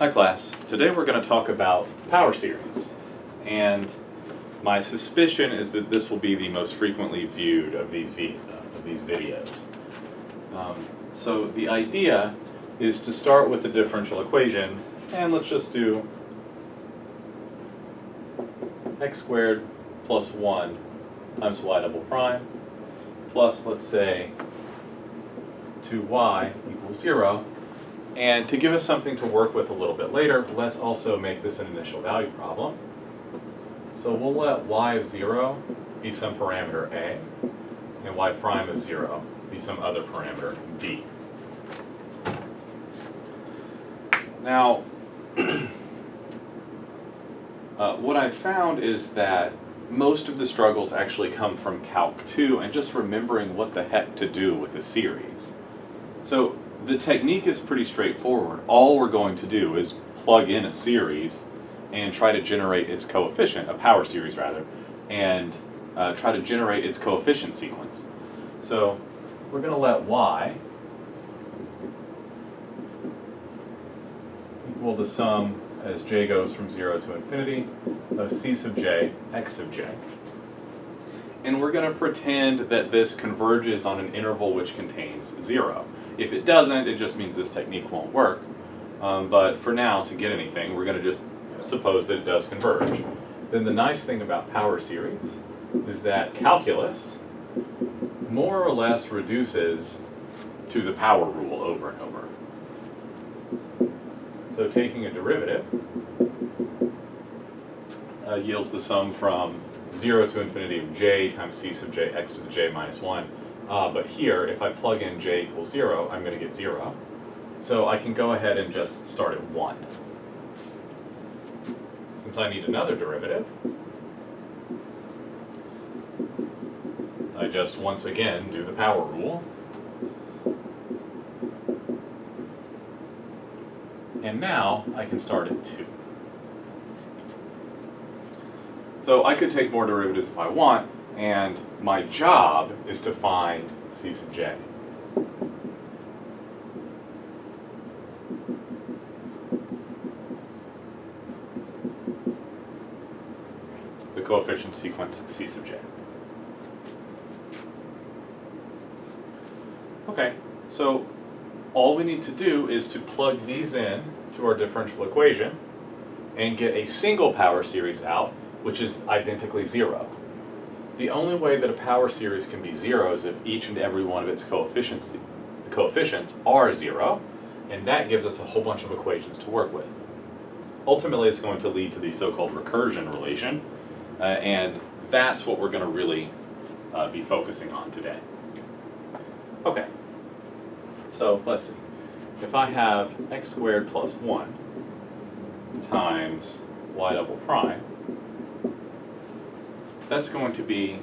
Hi class. Today we're going to talk about power series, and my suspicion is that this will be the most frequently viewed of these videos. So the idea is to start with the differential equation, and let's just do x squared plus 1 times y double prime plus, let's say, 2y equals 0. And to give us something to work with a little bit later, let's also make this an initial value problem. So we'll let y of 0 be some parameter a, and y prime of 0 be some other parameter b. Now, what I've found is that most of the struggles actually come from Calc 2 and just remembering what the heck to do with a series. So the technique is pretty straightforward. All we're going to do is plug in a series and try to generate its coefficient, a power series rather, and try to generate its coefficient sequence. So we're going to let y equal the sum as j goes from 0 to infinity of c sub j, x sub j. And we're going to pretend that this converges on an interval which contains 0. If it doesn't, it just means this technique won't work. But for now, to get anything, we're going to just suppose that it does converge. Then the nice thing about power series is that calculus more or less reduces to the power rule over and over. So taking a derivative yields the sum from 0 to infinity of j times c sub j x to the j minus 1. But here, if I plug in j equals 0, I'm going to get 0. So I can go ahead and just start at 1. Since I need another derivative, I just once again do the power rule. And now I can start at 2. So I could take more derivatives if I want, and my job is to find c sub j. The coefficient sequence c sub j. Okay, so all we need to do is to plug these in to our differential equation and get a single power series out, which is identically 0. The only way that a power series can be 0 is if each and every one of its coefficients are 0, and that gives us a whole bunch of equations to work with. Ultimately, it's going to lead to the so-called recursion relation, and that's what we're going to really be focusing on today. Okay, so let's see. If I have x squared plus 1 times y double prime, that's going to be,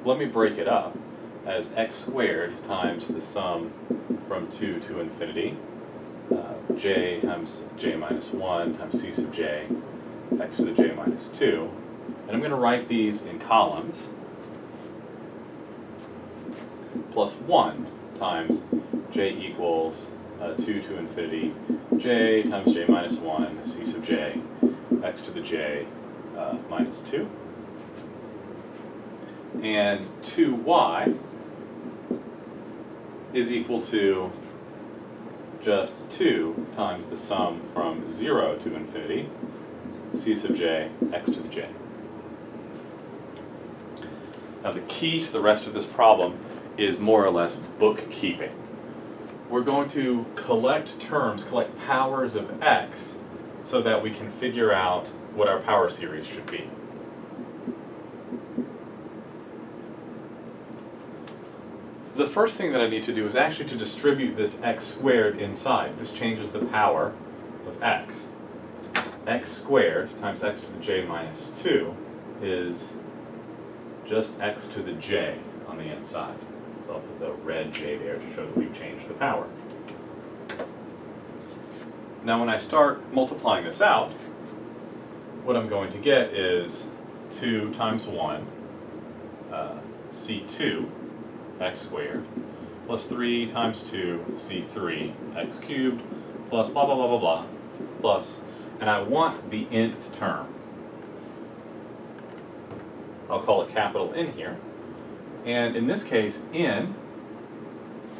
let me break it up as x squared times the sum from 2 to infinity, j times j minus 1 times c sub j, x to the j minus 2. And I'm going to write these in columns, plus 1 times j equals 2 to infinity, j times j minus 1, c sub j, x to the j minus 2. And 2y is equal to just 2 times the sum from 0 to infinity, c sub j, x to the j. Now the key to the rest of this problem is more or less bookkeeping. We're going to collect terms, collect powers of x, so that we can figure out what our power series should be. The first thing that I need to do is actually to distribute this x squared inside. This changes the power of x. X squared times x to the j minus 2 is just x to the j on the inside. So I'll put the red j there to show that we've changed the power. Now when I start multiplying this out, what I'm going to get is 2 times 1, c2, x squared, plus 3 times 2, c3, x cubed, plus blah, blah, blah, blah, blah, plus, and I want the nth term. I'll call it capital N here. And in this case, n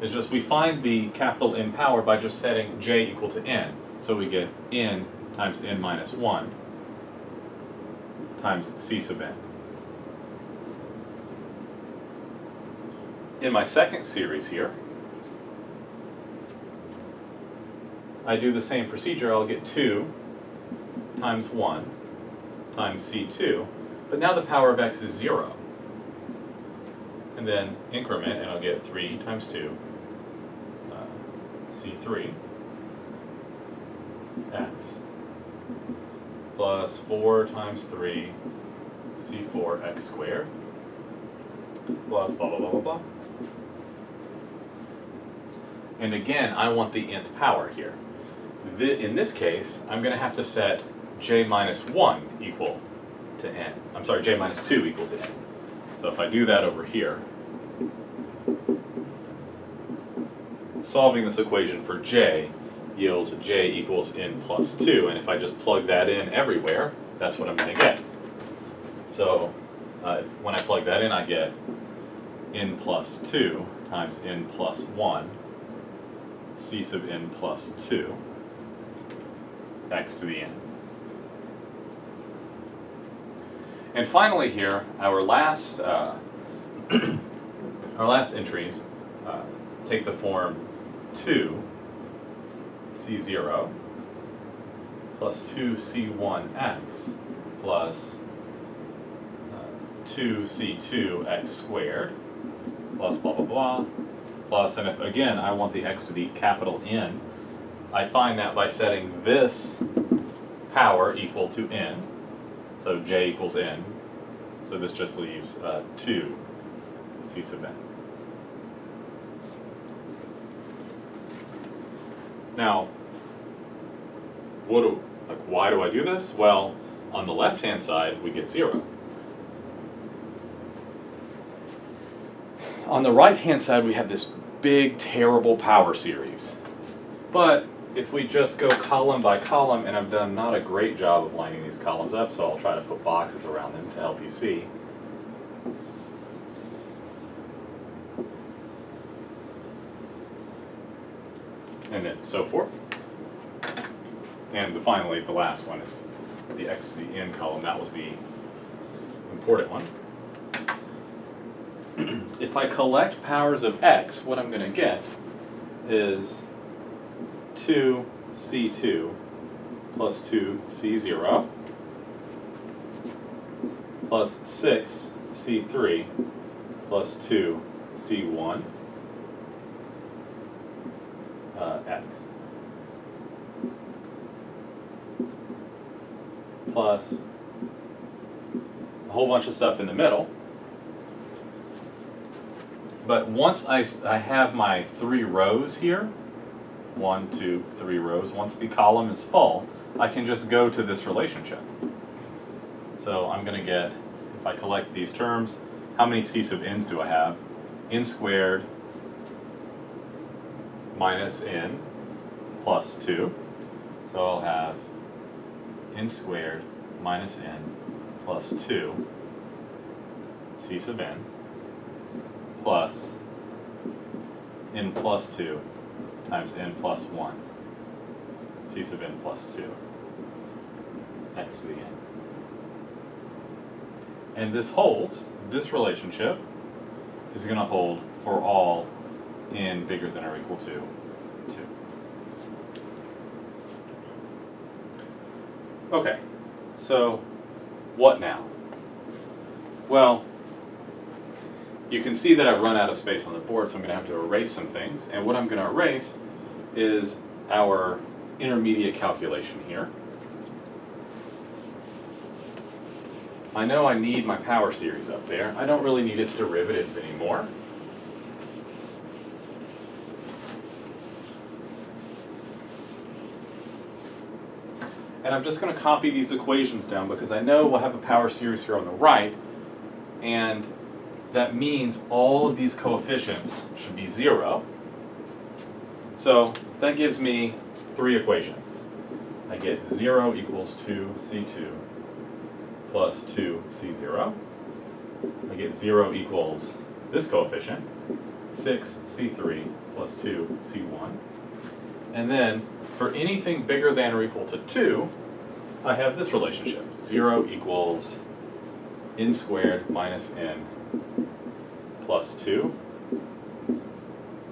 is just, we find the capital N power by just setting j equal to n. So we get n times n minus 1 times c sub n. In my second series here, I do the same procedure. I'll get 2 times 1 times c2, but now the power of x is 0. And then increment, and I'll get 3 times 2, c3, x, plus 4 times 3, c4, x squared, plus blah, blah, blah, blah, blah. And again, I want the nth power here. In this case, I'm going to have to set j minus 1 equal to n. I'm sorry, j minus 2 equal to n. So if I do that over here, solving this equation for j yields j equals n plus 2. And if I just plug that in everywhere, that's what I'm going to get. So when I plug that in, I get n plus 2 times n plus 1, c sub n plus 2, x to the n. And finally here, our last entries take the form 2 c0 plus 2 c1x plus 2 c2 x squared plus blah blah blah plus, and if again I want the x to the capital N, I find that by setting this power equal to n, so j equals n, so this just leaves 2 c sub n. Now, why do I do this? Well, on the left-hand side, we get 0. On the right-hand side, we have this big, terrible power series. But if we just go column by column, and I've done not a great job of lining these columns up, so I'll try to put boxes around them to help you see. And then so forth. And finally, the last one is the x to the n column. That was the important one. If I collect powers of x, what I'm going to get is 2c2 plus 2c0 plus 6c3 plus 2c1 x plus a whole bunch of stuff in the middle. But once I have my 3 rows here, 1, 2, 3 rows, once the column is full, I can just go to this relationship. So I'm going to get, if I collect these terms, how many c sub n's do I have? N squared minus n plus 2. So I'll have n squared minus n plus 2 c sub n plus n plus 2 times n plus 1 c sub n plus 2 x to the n. And this holds, this relationship is going to hold for all n bigger than or equal to 2. Okay, so what now? Well, you can see that I've run out of space on the board, so I'm going to have to erase some things. And what I'm going to erase is our intermediate calculation here. I know I need my power series up there. I don't really need its derivatives anymore. And I'm just going to copy these equations down because I know we'll have a power series here on the right, and that means all of these coefficients should be 0. So that gives me 3 equations. I get 0 equals 2c2 plus 2c0. I get 0 equals this coefficient, 6c3 plus 2c1. And then for anything bigger than or equal to 2, I have this relationship. 0 equals n squared minus n plus 2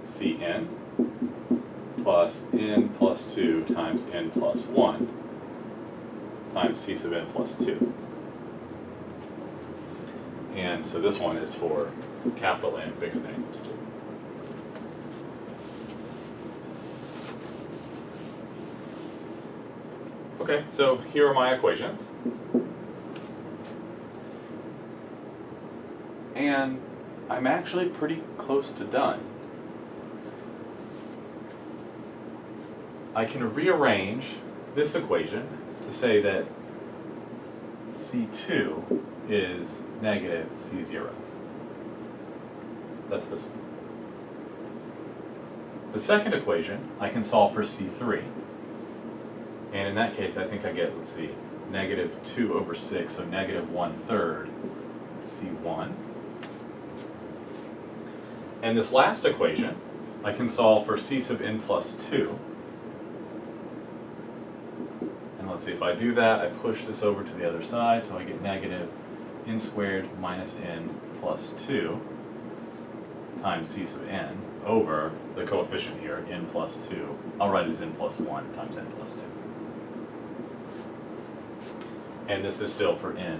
cn plus n plus 2 times n plus 1 times c sub n plus 2. And so this one is for capital N bigger than or equal to 2. Okay, so here are my equations. And I'm actually pretty close to done. I can rearrange this equation to say that C2 is negative C0. That's this one. The second equation, I can solve for C3. And in that case, I think I get, let's see, negative 2 over 6, so negative 1/3 C1. And this last equation, I can solve for C sub n plus 2. And let's see, if I do that, I push this over to the other side, so I get negative n squared minus n plus 2 times C sub n over the coefficient here, n plus 2. I'll write it as n plus 1 times n plus 2. And this is still for n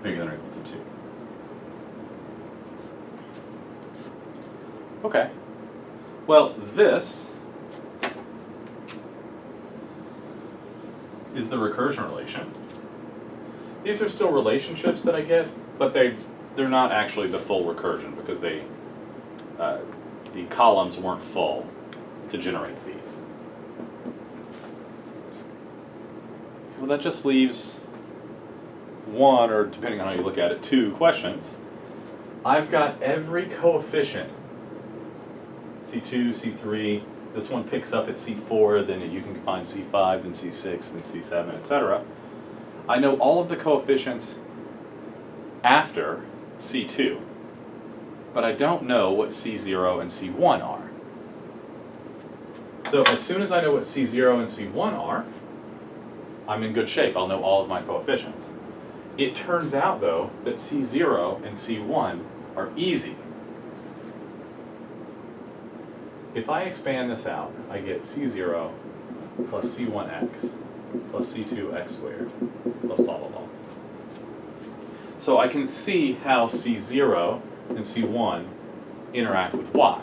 bigger than or equal to 2. Okay. Well, this is the recursion relation. These are still relationships that I get, but they're not actually the full recursion because the columns weren't full to generate these. Well, that just leaves one, or depending on how you look at it, 2 questions. I've got every coefficient, C2, C3, this one picks up at C4, then you can find C5, then C6, then C7, etc. I know all of the coefficients after C2, but I don't know what C0 and C1 are. So as soon as I know what C0 and C1 are, I'm in good shape. I'll know all of my coefficients. It turns out, though, that C0 and C1 are easy. If I expand this out, I get C0 plus C1x plus C2x squared plus blah, blah, blah. So I can see how C0 and C1 interact with y.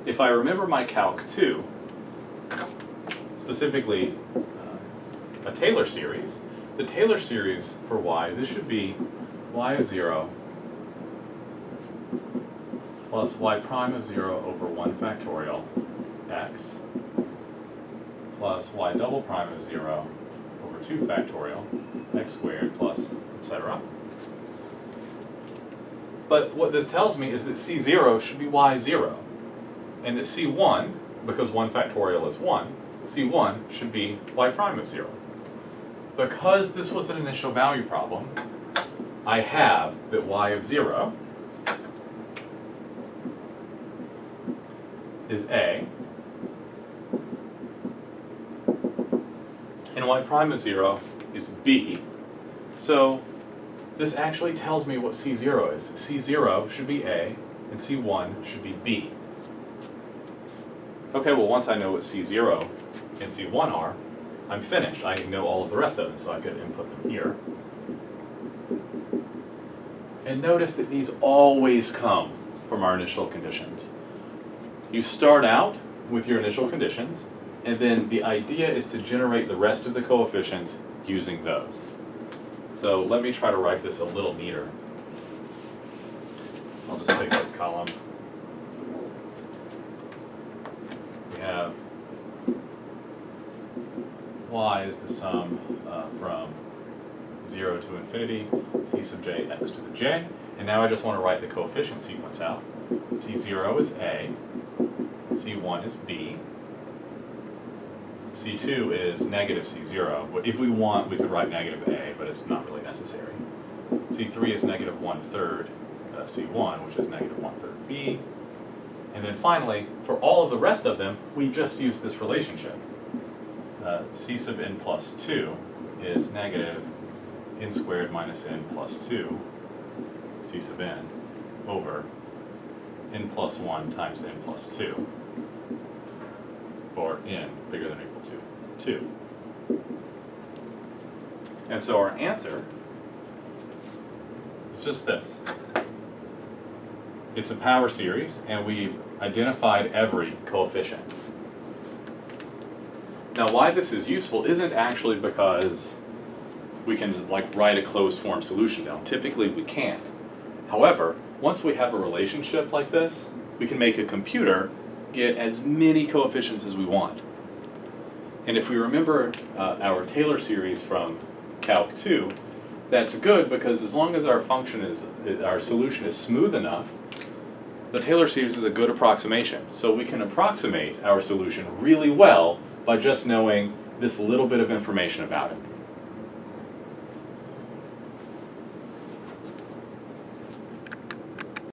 If I remember my Calc 2, specifically a Taylor series, the Taylor series for y, this should be y of 0 plus y prime of 0 over 1 factorial x plus y double prime of 0 over 2 factorial x squared plus etc. But what this tells me is that C0 should be y0, and that C1, because 1 factorial is 1, C1 should be y prime of 0. Because this was an initial value problem, I have that y of 0 is A, and y prime of 0 is B. So this actually tells me what C0 is. C0 should be A, and C1 should be B. Okay, well, once I know what C0 and C1 are, I'm finished. I know all of the rest of them, so I could input them here. And notice that these always come from our initial conditions. You start out with your initial conditions, and then the idea is to generate the rest of the coefficients using those. So let me try to write this a little neater. I'll just take this column. We have y is the sum from 0 to infinity, c sub j x to the j. And now I just want to write the coefficient sequence out. C0 is A, C1 is B, C2 is negative C0. If we want, we could write negative A, but it's not really necessary. C3 is negative 1/3 C1, which is negative 1/3 B. And then finally, for all of the rest of them, we just use this relationship. C sub n plus 2 is negative n squared minus n plus 2 C sub n over n plus 1 times n plus 2 for n bigger than or equal to 2. And so our answer is just this. It's a power series, and we've identified every coefficient. Now, why this is useful isn't actually because we can like write a closed form solution down. Typically, we can't. However, once we have a relationship like this, we can make a computer get as many coefficients as we want. And if we remember our Taylor series from Calc 2, that's good because as long as our solution is smooth enough, the Taylor series is a good approximation. So we can approximate our solution really well by just knowing this little bit of information about it.